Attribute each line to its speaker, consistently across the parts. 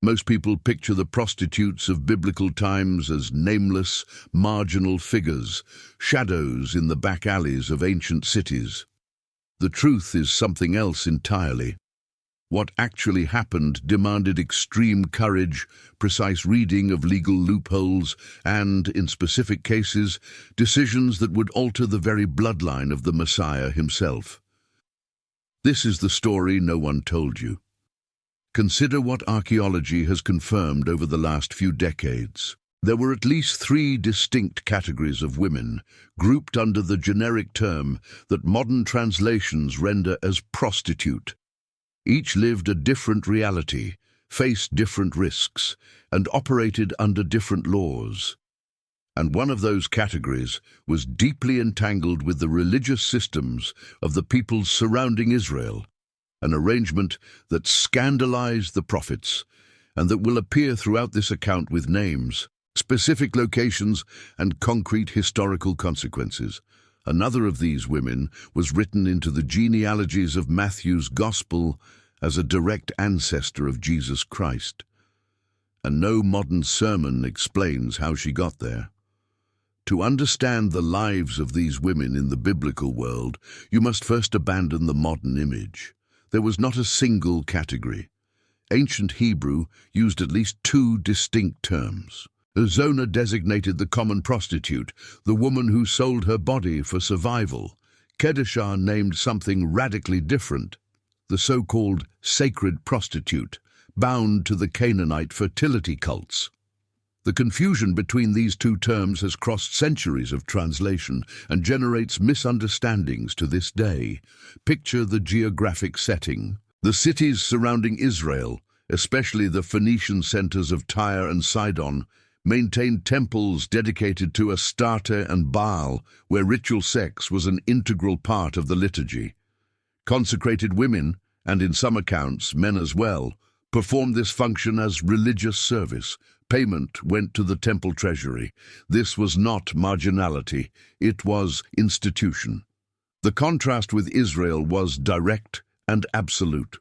Speaker 1: Most people picture the prostitutes of biblical times as nameless, marginal figures, shadows in the back alleys of ancient cities. The truth is something else entirely. What actually happened demanded extreme courage, precise reading of legal loopholes, and, in specific cases, decisions that would alter the very bloodline of the Messiah himself. This is the story no one told you. Consider what archaeology has confirmed over the last few decades. There were at least 3 distinct categories of women, grouped under the generic term that modern translations render as prostitute. Each lived a different reality, faced different risks, and operated under different laws. And one of those categories was deeply entangled with the religious systems of the peoples surrounding Israel, an arrangement that scandalized the prophets, and that will appear throughout this account with names, specific locations, and concrete historical consequences. Another of these women was written into the genealogies of Matthew's Gospel as a direct ancestor of Jesus Christ. And no modern sermon explains how she got there. To understand the lives of these women in the biblical world, you must first abandon the modern image. There was not a single category. Ancient Hebrew used at least 2 distinct terms. Zona designated the common prostitute, the woman who sold her body for survival. Kedeshah named something radically different, the so-called sacred prostitute, bound to the Canaanite fertility cults. The confusion between these 2 terms has crossed centuries of translation and generates misunderstandings to this day. Picture the geographic setting. The cities surrounding Israel, especially the Phoenician centers of Tyre and Sidon, maintained temples dedicated to Astarte and Baal, where ritual sex was an integral part of the liturgy. Consecrated women, and in some accounts men as well, performed this function as religious service. Payment went to the temple treasury. This was not marginality, it was institution. The contrast with Israel was direct and absolute.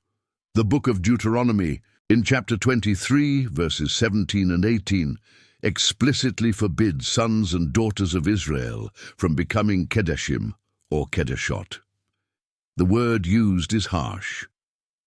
Speaker 1: The book of Deuteronomy, in chapter 23, verses 17 and 18, explicitly forbids sons and daughters of Israel from becoming Kedeshim or Kedeshot. The word used is harsh.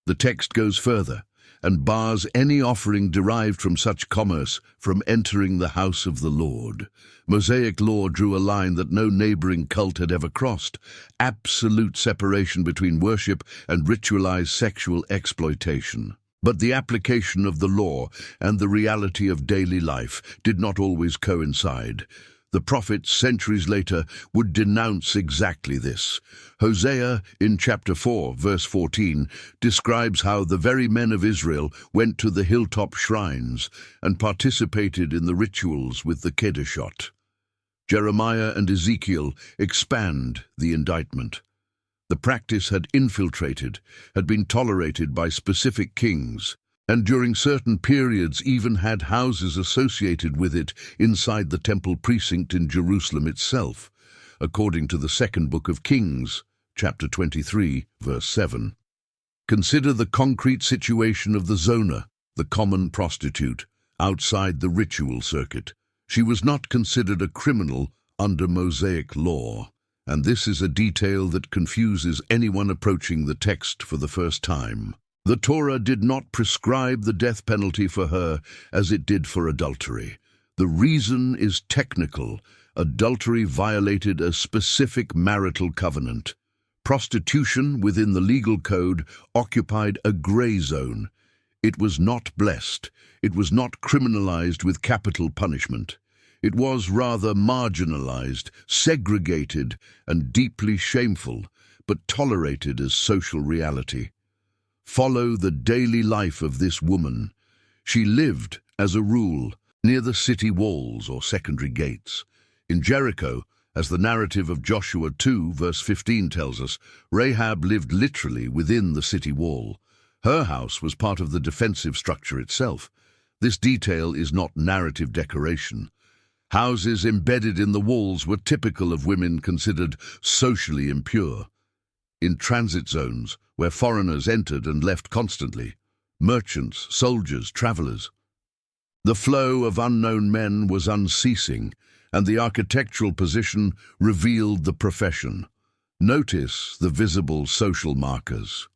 Speaker 1: The text goes further and bars any offering derived from such commerce from entering the house of the Lord. Mosaic law drew a line that no neighboring cult had ever crossed: absolute separation between worship and ritualized sexual exploitation. But the application of the law and the reality of daily life did not always coincide. The prophets, centuries later, would denounce exactly this. Hosea, in chapter 4, verse 14, describes how the very men of Israel went to the hilltop shrines and participated in the rituals with the Kedeshot. Jeremiah and Ezekiel expand the indictment. The practice had infiltrated, had been tolerated by specific kings, and during certain periods even had houses associated with it inside the temple precinct in Jerusalem itself, according to the 2nd book of Kings, chapter 23, verse 7. Consider the concrete situation of the Zona, the common prostitute, outside the ritual circuit. She was not considered a criminal under Mosaic law, and this is a detail that confuses anyone approaching the text for the first time. The Torah did not prescribe the death penalty for her as it did for adultery. The reason is technical. Adultery violated a specific marital covenant. Prostitution within the legal code occupied a gray zone. It was not blessed. It was not criminalized with capital punishment. It was rather marginalized, segregated, and deeply shameful, but tolerated as social reality. Follow the daily life of this woman. She lived, as a rule, near the city walls or secondary gates. In Jericho, as the narrative of Joshua 2, verse 15 tells us, Rahab lived literally within the city wall. Her house was part of the defensive structure itself. This detail is not narrative decoration. Houses embedded in the walls were typical of women considered socially impure. In transit zones, where foreigners entered and left constantly, merchants, soldiers, travelers. The flow of unknown men was unceasing, and the architectural position revealed the profession. Notice the visible social markers.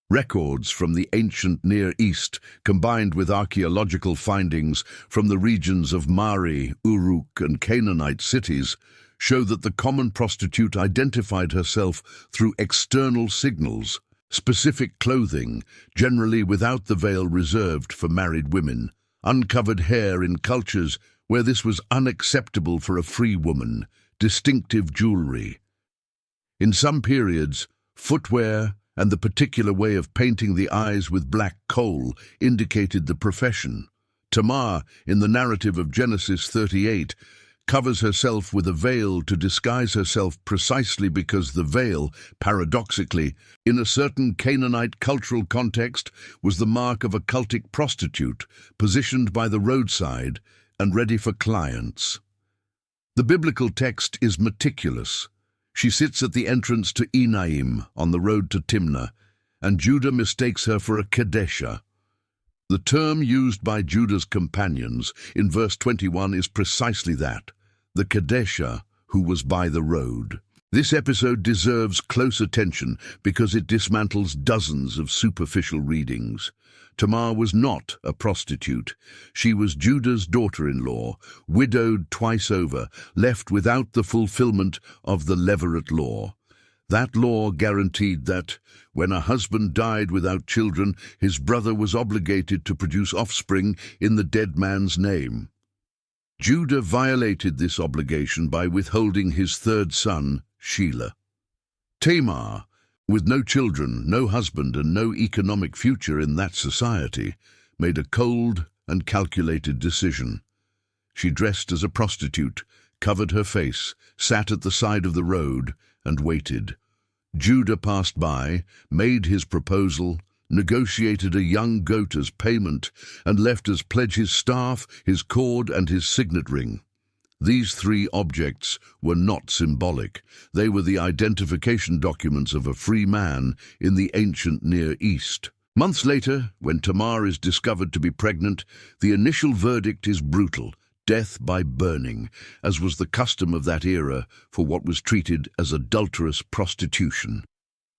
Speaker 1: Records from the ancient Near East, combined with archaeological findings from the regions of Mari, Uruk, and Canaanite cities, show that the common prostitute identified herself through external signals, specific clothing, generally without the veil reserved for married women, uncovered hair in cultures where this was unacceptable for a free woman, distinctive jewelry. In some periods, footwear and the particular way of painting the eyes with black coal indicated the profession. Tamar, in the narrative of Genesis 38, covers herself with a veil to disguise herself precisely because the veil, paradoxically, in a certain Canaanite cultural context, was the mark of a cultic prostitute, positioned by the roadside and ready for clients. The biblical text is meticulous. She sits at the entrance to Enaim on the road to Timnah, and Judah mistakes her for a Kadeshah. The term used by Judah's companions in verse 21 is precisely that, the Kadeshah who was by the road. This episode deserves close attention because it dismantles dozens of superficial readings. Tamar was not a prostitute. She was Judah's daughter-in-law, widowed twice over, left without the fulfillment of the Levirate law. That law guaranteed that, when a husband died without children, his brother was obligated to produce offspring in the dead man's name. Judah violated this obligation by withholding his third son, Shelah. Tamar, with no children, no husband, and no economic future in that society, made a cold and calculated decision. She dressed as a prostitute, covered her face, sat at the side of the road, and waited. Judah passed by, made his proposal, negotiated a young goat as payment, and left as pledge his staff, his cord, and his signet ring. These three objects were not symbolic. They were the identification documents of a free man in the ancient Near East. Months later, when Tamar is discovered to be pregnant, the initial verdict is brutal, death by burning, as was the custom of that era for what was treated as adulterous prostitution.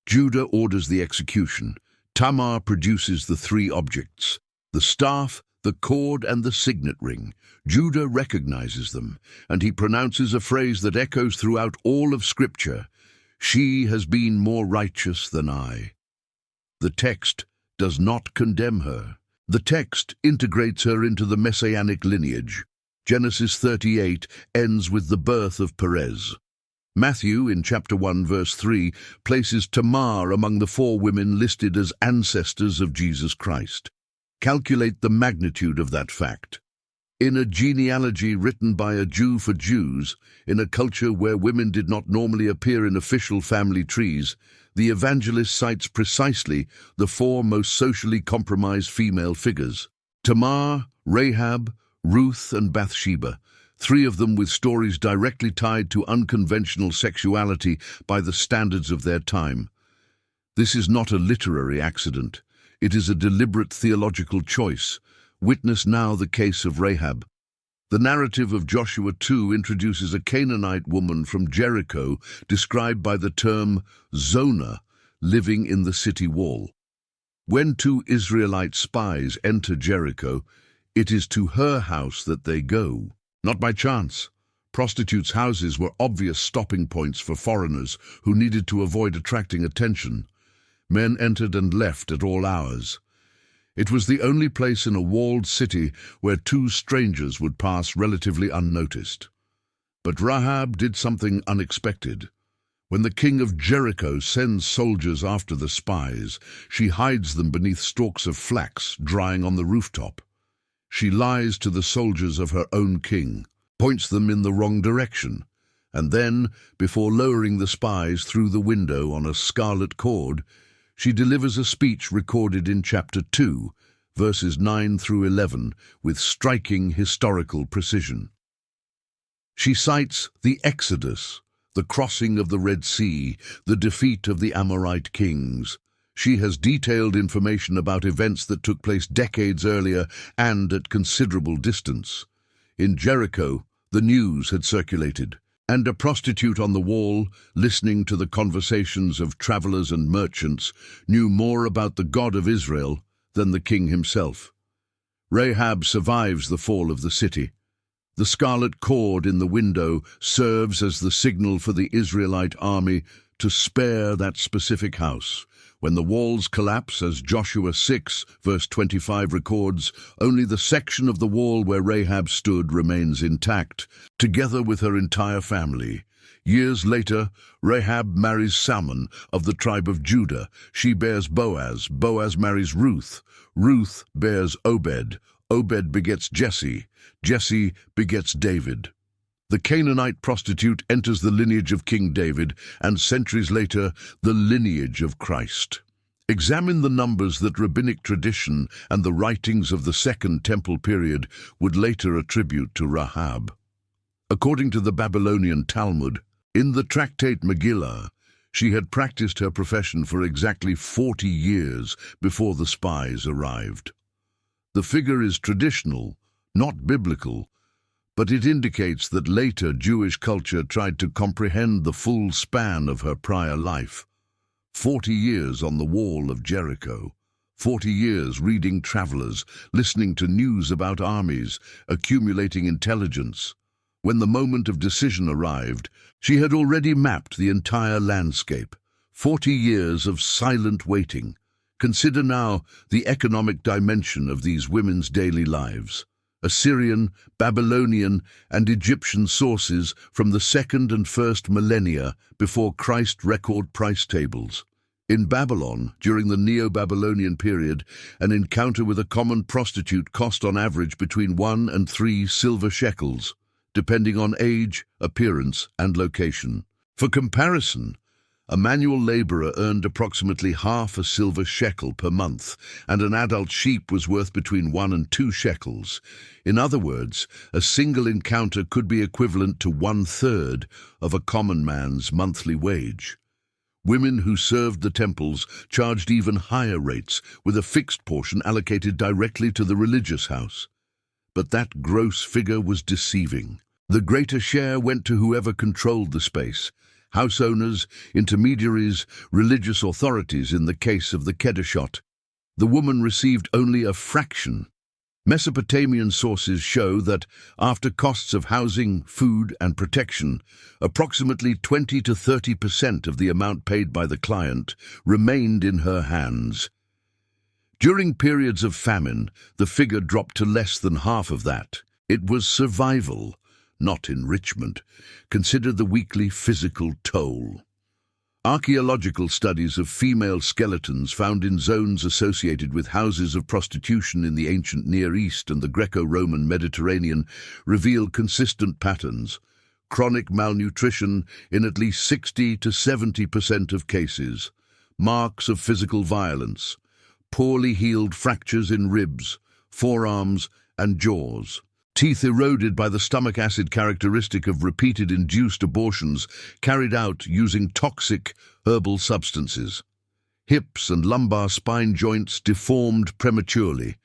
Speaker 1: Judah orders the execution. Tamar produces the three objects, the staff, the cord, and the signet ring. Judah recognizes them, and he pronounces a phrase that echoes throughout all of Scripture: "She has been more righteous than I." The text does not condemn her. The text integrates her into the messianic lineage. Genesis 38 ends with the birth of Perez. Matthew, in chapter 1, verse 3, places Tamar among the four women listed as ancestors of Jesus Christ. Calculate the magnitude of that fact. In a genealogy written by a Jew for Jews, in a culture where women did not normally appear in official family trees, the evangelist cites precisely the four most socially compromised female figures: Tamar, Rahab, Ruth, and Bathsheba, three of them with stories directly tied to unconventional sexuality by the standards of their time. This is not a literary accident. It is a deliberate theological choice. Witness now the case of Rahab. The narrative of Joshua 2 introduces a Canaanite woman from Jericho described by the term Zonah, living in the city wall. When two Israelite spies enter Jericho, it is to her house that they go. Not by chance. Prostitutes' houses were obvious stopping points for foreigners who needed to avoid attracting attention. Men entered and left at all hours. It was the only place in a walled city where two strangers would pass relatively unnoticed. But Rahab did something unexpected. When the king of Jericho sends soldiers after the spies, she hides them beneath stalks of flax drying on the rooftop. She lies to the soldiers of her own king, points them in the wrong direction, and then, before lowering the spies through the window on a scarlet cord, she delivers a speech recorded in chapter 2, verses 9 through 11, with striking historical precision. She cites the Exodus, the crossing of the Red Sea, the defeat of the Amorite kings. She has detailed information about events that took place decades earlier and at considerable distance. In Jericho, the news had circulated, and a prostitute on the wall, listening to the conversations of travelers and merchants, knew more about the God of Israel than the king himself. Rahab survives the fall of the city. The scarlet cord in the window serves as the signal for the Israelite army to spare that specific house. When the walls collapse, as Joshua 6, verse 25 records, only the section of the wall where Rahab stood remains intact, together with her entire family. Years later, Rahab marries Salmon of the tribe of Judah. She bears Boaz. Boaz marries Ruth. Ruth bears Obed. Obed begets Jesse. Jesse begets David. The Canaanite prostitute enters the lineage of King David, and centuries later, the lineage of Christ. Examine the numbers that rabbinic tradition and the writings of the Second Temple period would later attribute to Rahab. According to the Babylonian Talmud, in the tractate Megillah, she had practiced her profession for exactly 40 years before the spies arrived. The figure is traditional, not biblical, but it indicates that later Jewish culture tried to comprehend the full span of her prior life. 40 years on the wall of Jericho, 40 years reading travelers, listening to news about armies, accumulating intelligence. When the moment of decision arrived, she had already mapped the entire landscape. 40 years of silent waiting. Consider now the economic dimension of these women's daily lives. Assyrian, Babylonian, and Egyptian sources from the 2nd and 1st millennia before Christ record price tables. In Babylon, during the Neo-Babylonian period, an encounter with a common prostitute cost on average between 1 and 3 silver shekels, depending on age, appearance, and location. For comparison, a manual laborer earned approximately half a silver shekel per month, and an adult sheep was worth between 1 and 2 shekels. In other words, a single encounter could be equivalent to 1/3 of a common man's monthly wage. Women who served the temples charged even higher rates, with a fixed portion allocated directly to the religious house. But that gross figure was deceiving. The greater share went to whoever controlled the space: house owners, intermediaries, religious authorities in the case of the Kedeshot. The woman received only a fraction. Mesopotamian sources show that, after costs of housing, food, and protection, approximately 20 to 30% of the amount paid by the client remained in her hands. During periods of famine, the figure dropped to less than half of that. It was survival, not enrichment. Consider the weekly physical toll. Archaeological studies of female skeletons found in zones associated with houses of prostitution in the ancient Near East and the Greco-Roman Mediterranean reveal consistent patterns: chronic malnutrition in at least 60 to 70% of cases, marks of physical violence, poorly healed fractures in ribs, forearms, and jaws, teeth eroded by the stomach acid characteristic of repeated induced abortions carried out using toxic herbal substances. Hips and lumbar spine joints deformed prematurely.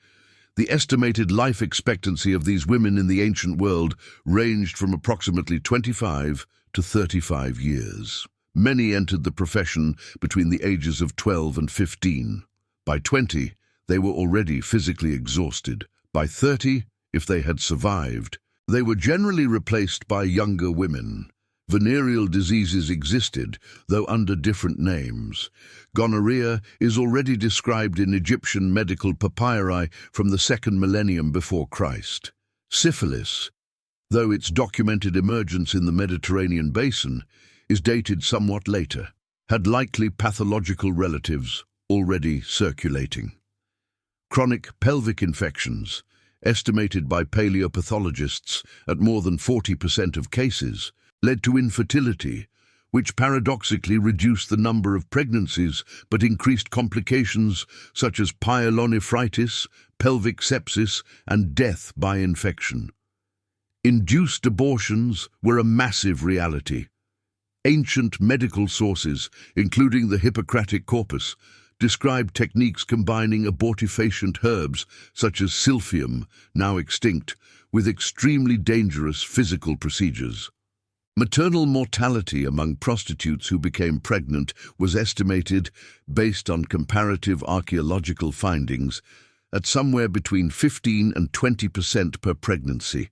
Speaker 1: The estimated life expectancy of these women in the ancient world ranged from approximately 25 to 35 years. Many entered the profession between the ages of 12 and 15. By 20, they were already physically exhausted. By 30, if they had survived, they were generally replaced by younger women. Venereal diseases existed, though under different names. Gonorrhea is already described in Egyptian medical papyri from the 2nd millennium before Christ. Syphilis, though its documented emergence in the Mediterranean basin is dated somewhat later, had likely pathological relatives already circulating. Chronic pelvic infections, estimated by paleopathologists at more than 40% of cases, led to infertility, which paradoxically reduced the number of pregnancies but increased complications such as pyelonephritis, pelvic sepsis, and death by infection. Induced abortions were a massive reality. Ancient medical sources, including the Hippocratic corpus, described techniques combining abortifacient herbs such as silphium, now extinct, with extremely dangerous physical procedures. Maternal mortality among prostitutes who became pregnant was estimated, based on comparative archaeological findings, at somewhere between 15 and 20% per pregnancy.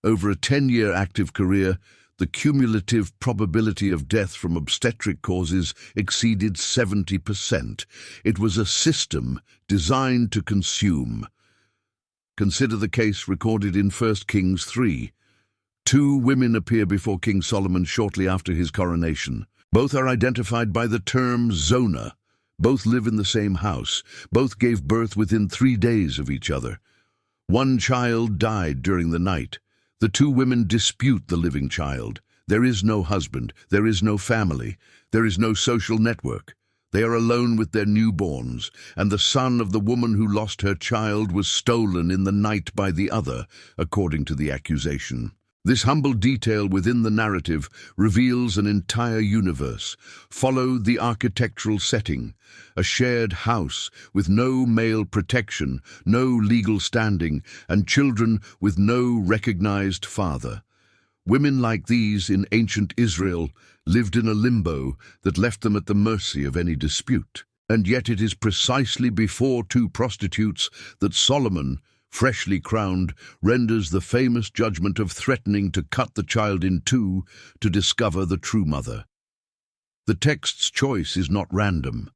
Speaker 1: Over a 10-year active career, the cumulative probability of death from obstetric causes exceeded 70%. It was a system designed to consume. Consider the case recorded in 1 Kings 3. Two women appear before King Solomon shortly after his coronation. Both are identified by the term Zona. Both live in the same house. Both gave birth within 3 days of each other. One child died during the night. The two women dispute the living child. There is no husband. There is no family. There is no social network. They are alone with their newborns, and the son of the woman who lost her child was stolen in the night by the other, according to the accusation. This humble detail within the narrative reveals an entire universe. Follow the architectural setting: a shared house with no male protection, no legal standing, and children with no recognized father. Women like these in ancient Israel lived in a limbo that left them at the mercy of any dispute. And yet it is precisely before two prostitutes that Solomon, freshly crowned, renders the famous judgment of threatening to cut the child in two to discover the true mother. The text's choice is not random.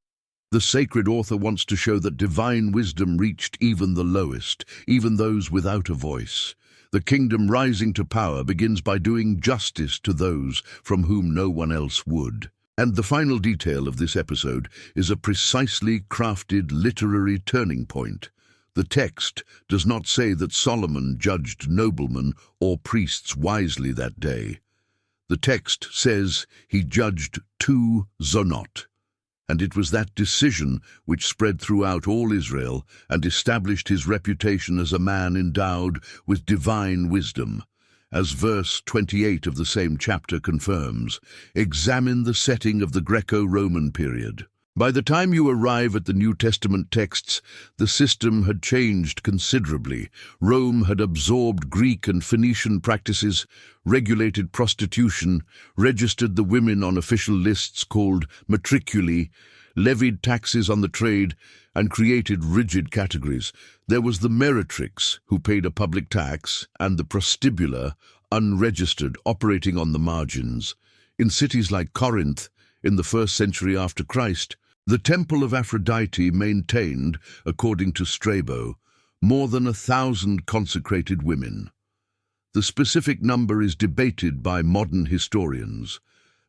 Speaker 1: The sacred author wants to show that divine wisdom reached even the lowest, even those without a voice. The kingdom rising to power begins by doing justice to those from whom no one else would. And the final detail of this episode is a precisely crafted literary turning point. The text does not say that Solomon judged noblemen or priests wisely that day. The text says he judged two zonot, and it was that decision which spread throughout all Israel and established his reputation as a man endowed with divine wisdom. As verse 28 of the same chapter confirms, examine the setting of the Greco-Roman period. By the time you arrive at the New Testament texts, the system had changed considerably. Rome had absorbed Greek and Phoenician practices, regulated prostitution, registered the women on official lists called matriculi, levied taxes on the trade, and created rigid categories. There was the meretrix, who paid a public tax, and the prostibula, unregistered, operating on the margins. In cities like Corinth, in the 1st century after Christ, the Temple of Aphrodite maintained, according to Strabo, more than 1,000 consecrated women. The specific number is debated by modern historians,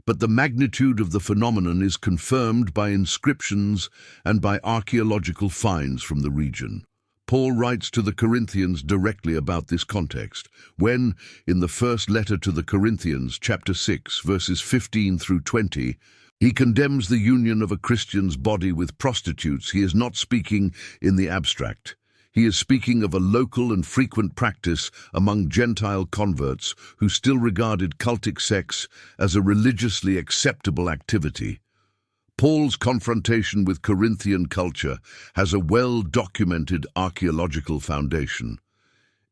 Speaker 1: but the magnitude of the phenomenon is confirmed by inscriptions and by archaeological finds from the region. Paul writes to the Corinthians directly about this context, when, in the first letter to the Corinthians, chapter 6, verses 15 through 20, he condemns the union of a Christian's body with prostitutes. He is not speaking in the abstract. He is speaking of a local and frequent practice among Gentile converts who still regarded cultic sex as a religiously acceptable activity. Paul's confrontation with Corinthian culture has a well-documented archaeological foundation.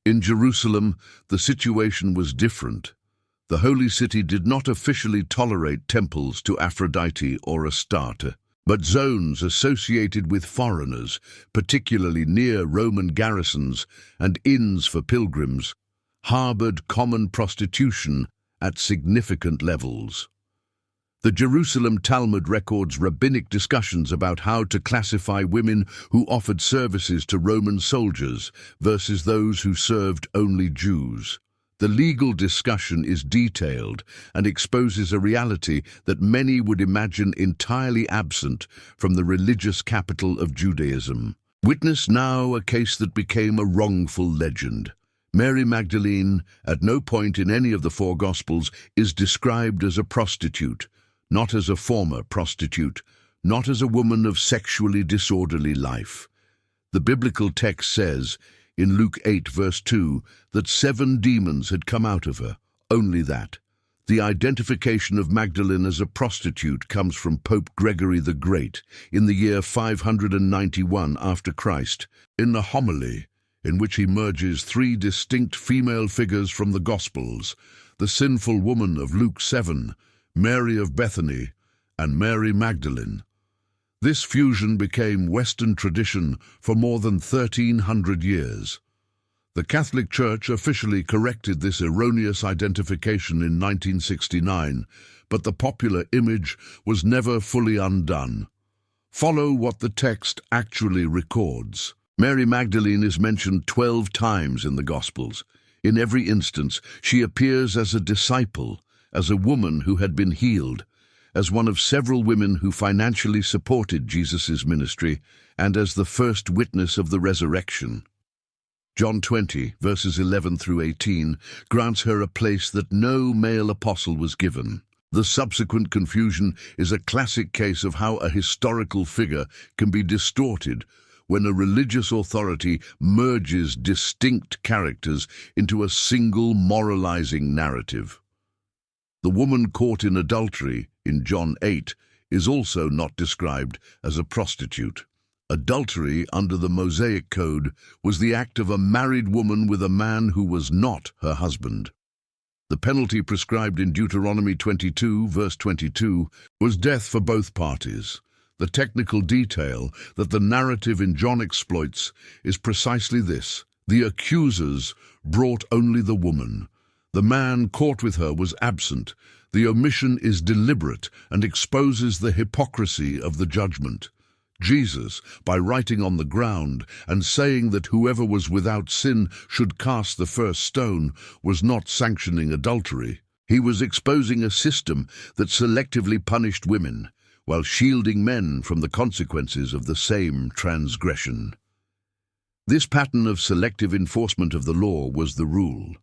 Speaker 1: In Jerusalem, the situation was different. The Holy City did not officially tolerate temples to Aphrodite or Astarte, but zones associated with foreigners, particularly near Roman garrisons and inns for pilgrims, harbored common prostitution at significant levels. The Jerusalem Talmud records rabbinic discussions about how to classify women who offered services to Roman soldiers versus those who served only Jews. The legal discussion is detailed and exposes a reality that many would imagine entirely absent from the religious capital of Judaism. Witness now a case that became a wrongful legend. Mary Magdalene, at no point in any of the 4 Gospels, is described as a prostitute, not as a former prostitute, not as a woman of sexually disorderly life. The biblical text says, in Luke 8, verse 2, that 7 demons had come out of her, only that. The identification of Magdalene as a prostitute comes from Pope Gregory the Great in the year 591 after Christ, in a homily in which he merges three distinct female figures from the Gospels: the sinful woman of Luke 7, Mary of Bethany, and Mary Magdalene. This fusion became Western tradition for more than 1,300 years. The Catholic Church officially corrected this erroneous identification in 1969, but the popular image was never fully undone. Follow what the text actually records. Mary Magdalene is mentioned 12 times in the Gospels. In every instance, she appears as a disciple, as a woman who had been healed, as one of several women who financially supported Jesus' ministry, and as the first witness of the resurrection. John 20, verses 11 through 18, grants her a place that no male apostle was given. The subsequent confusion is a classic case of how a historical figure can be distorted when a religious authority merges distinct characters into a single moralizing narrative. The woman caught in adultery in John 8 is also not described as a prostitute. Adultery under the Mosaic Code was the act of a married woman with a man who was not her husband. The penalty prescribed in Deuteronomy 22, verse 22, was death for both parties. The technical detail that the narrative in John exploits is precisely this: the accusers brought only the woman. The man caught with her was absent. The omission is deliberate and exposes the hypocrisy of the judgment. Jesus, by writing on the ground and saying that whoever was without sin should cast the first stone, was not sanctioning adultery. He was exposing a system that selectively punished women, while shielding men from the consequences of the same transgression. This pattern of selective enforcement of the law was the rule.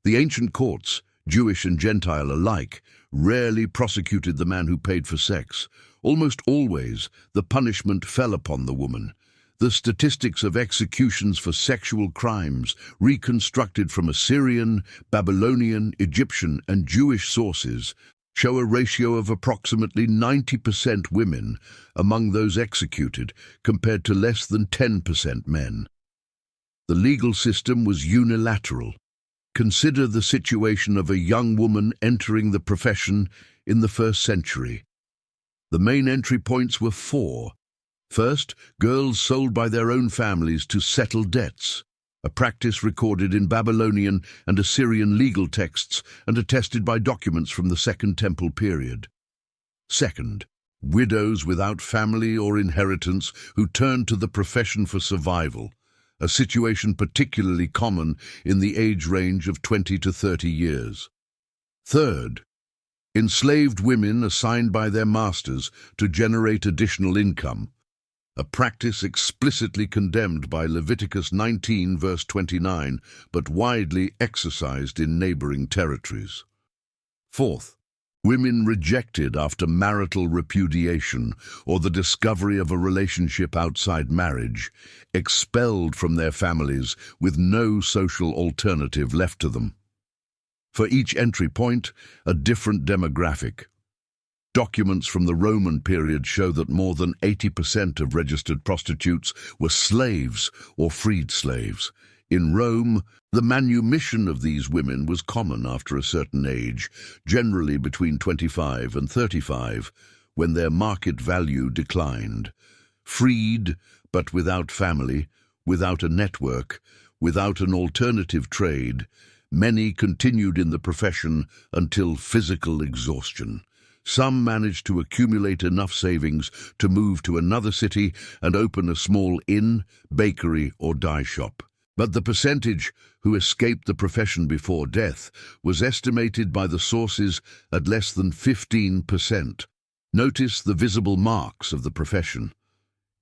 Speaker 1: The ancient courts, Jewish and Gentile alike, rarely prosecuted the man who paid for sex. Almost always, the punishment fell upon the woman. The statistics of executions for sexual crimes, reconstructed from Assyrian, Babylonian, Egyptian, and Jewish sources, show a ratio of approximately 90% women among those executed, compared to less than 10% men. The legal system was unilateral. Consider the situation of a young woman entering the profession in the 1st century. The main entry points were 4. First, girls sold by their own families to settle debts, a practice recorded in Babylonian and Assyrian legal texts and attested by documents from the Second Temple period. Second, widows without family or inheritance who turned to the profession for survival, a situation particularly common in the age range of 20 to 30 years. Third, enslaved women assigned by their masters to generate additional income, a practice explicitly condemned by Leviticus 19, verse 29, but widely exercised in neighboring territories. Fourth, women rejected after marital repudiation or the discovery of a relationship outside marriage, expelled from their families with no social alternative left to them. For each entry point, a different demographic. Documents from the Roman period show that more than 80% of registered prostitutes were slaves or freed slaves. In Rome, the manumission of these women was common after a certain age, generally between 25 and 35, when their market value declined. Freed, but without family, without a network, without an alternative trade, many continued in the profession until physical exhaustion. Some managed to accumulate enough savings to move to another city and open a small inn, bakery, or dye shop. But the percentage who escaped the profession before death was estimated by the sources at less than 15%. Notice the visible marks of the profession.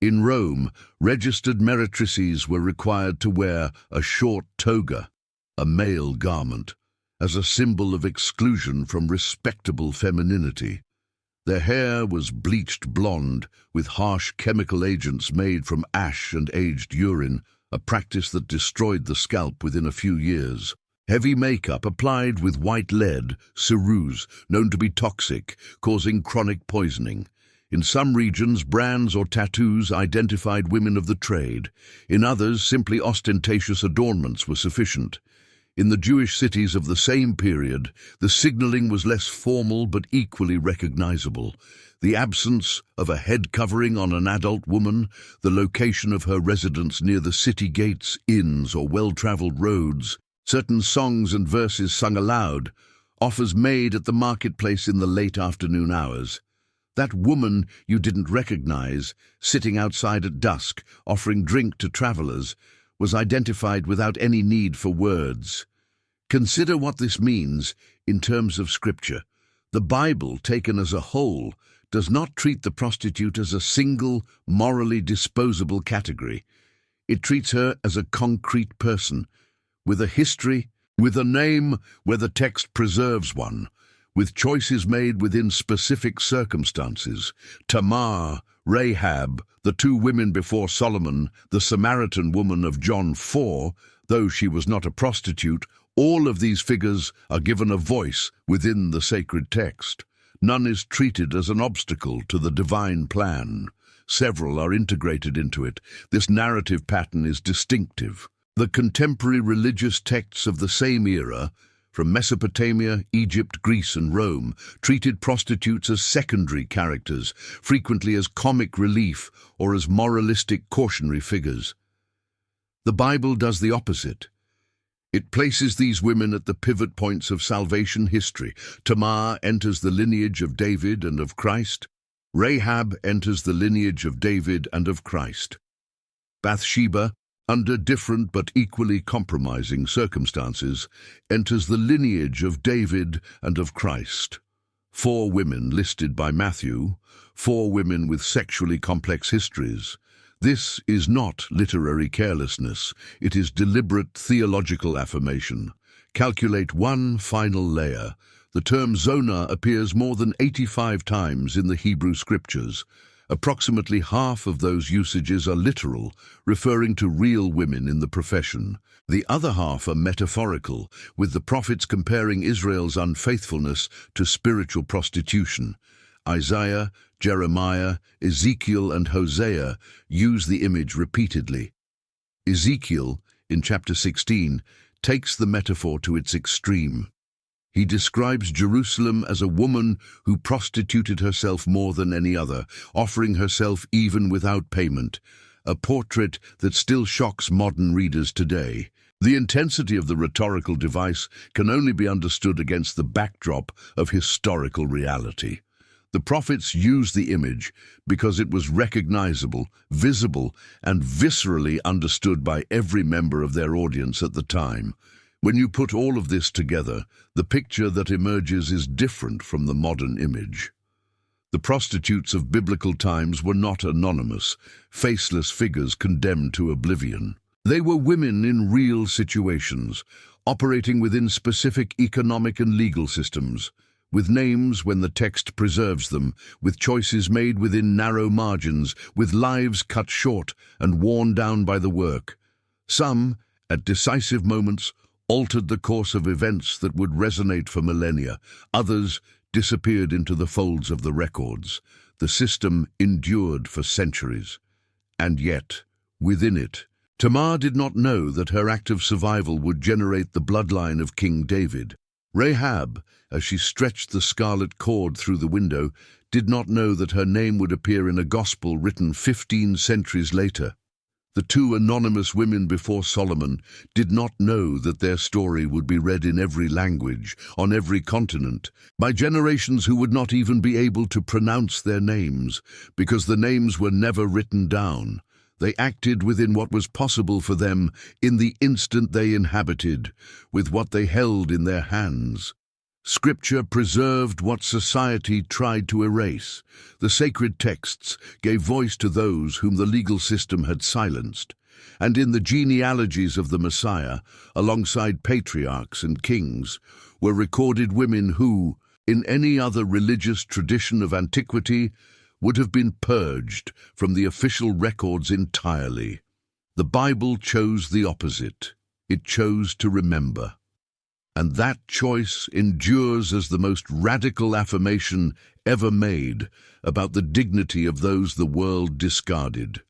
Speaker 1: In Rome, registered meretrices were required to wear a short toga, a male garment, as a symbol of exclusion from respectable femininity. Their hair was bleached blonde with harsh chemical agents made from ash and aged urine, a practice that destroyed the scalp within a few years. Heavy makeup applied with white lead, ceruse, known to be toxic, causing chronic poisoning. In some regions, brands or tattoos identified women of the trade. In others, simply ostentatious adornments were sufficient. In the Jewish cities of the same period, the signaling was less formal but equally recognizable. The absence of a head covering on an adult woman, the location of her residence near the city gates, inns, or well-traveled roads, certain songs and verses sung aloud, offers made at the marketplace in the late afternoon hours. That woman you didn't recognize, sitting outside at dusk, offering drink to travelers, was identified without any need for words. Consider what this means in terms of Scripture. The Bible, taken as a whole, does not treat the prostitute as a single, morally disposable category. It treats her as a concrete person, with a history, with a name where the text preserves one, with choices made within specific circumstances. Tamar, Rahab, the two women before Solomon, the Samaritan woman of John 4, though she was not a prostitute, all of these figures are given a voice within the sacred text. None is treated as an obstacle to the divine plan. Several are integrated into it. This narrative pattern is distinctive. The contemporary religious texts of the same era, from Mesopotamia, Egypt, Greece, and Rome, treated prostitutes as secondary characters, frequently as comic relief or as moralistic cautionary figures. The Bible does the opposite. It places these women at the pivot points of salvation history. Tamar enters the lineage of David and of Christ. Rahab enters the lineage of David and of Christ. Bathsheba, under different but equally compromising circumstances, enters the lineage of David and of Christ. 4 women listed by Matthew, 4 women with sexually complex histories. This is not literary carelessness, it is deliberate theological affirmation. Calculate one final layer. The term zona appears more than 85 times in the Hebrew Scriptures. Approximately half of those usages are literal, referring to real women in the profession. The other half are metaphorical, with the prophets comparing Israel's unfaithfulness to spiritual prostitution. Isaiah, Jeremiah, Ezekiel, and Hosea use the image repeatedly. Ezekiel, in chapter 16, takes the metaphor to its extreme. He describes Jerusalem as a woman who prostituted herself more than any other, offering herself even without payment, a portrait that still shocks modern readers today. The intensity of the rhetorical device can only be understood against the backdrop of historical reality. The prophets used the image because it was recognizable, visible, and viscerally understood by every member of their audience at the time. When you put all of this together, the picture that emerges is different from the modern image. The prostitutes of biblical times were not anonymous, faceless figures condemned to oblivion. They were women in real situations, operating within specific economic and legal systems, with names when the text preserves them, with choices made within narrow margins, with lives cut short and worn down by the work. Some, at decisive moments, altered the course of events that would resonate for millennia. Others disappeared into the folds of the records. The system endured for centuries. And yet, within it, Tamar did not know that her act of survival would generate the bloodline of King David. Rahab, as she stretched the scarlet cord through the window, did not know that her name would appear in a gospel written 15 centuries later. The 2 anonymous women before Solomon did not know that their story would be read in every language, on every continent, by generations who would not even be able to pronounce their names, because the names were never written down. They acted within what was possible for them in the instant they inhabited, with what they held in their hands. Scripture preserved what society tried to erase. The sacred texts gave voice to those whom the legal system had silenced. And in the genealogies of the Messiah, alongside patriarchs and kings, were recorded women who, in any other religious tradition of antiquity, would have been purged from the official records entirely. The Bible chose the opposite. It chose to remember. And that choice endures as the most radical affirmation ever made about the dignity of those the world discarded.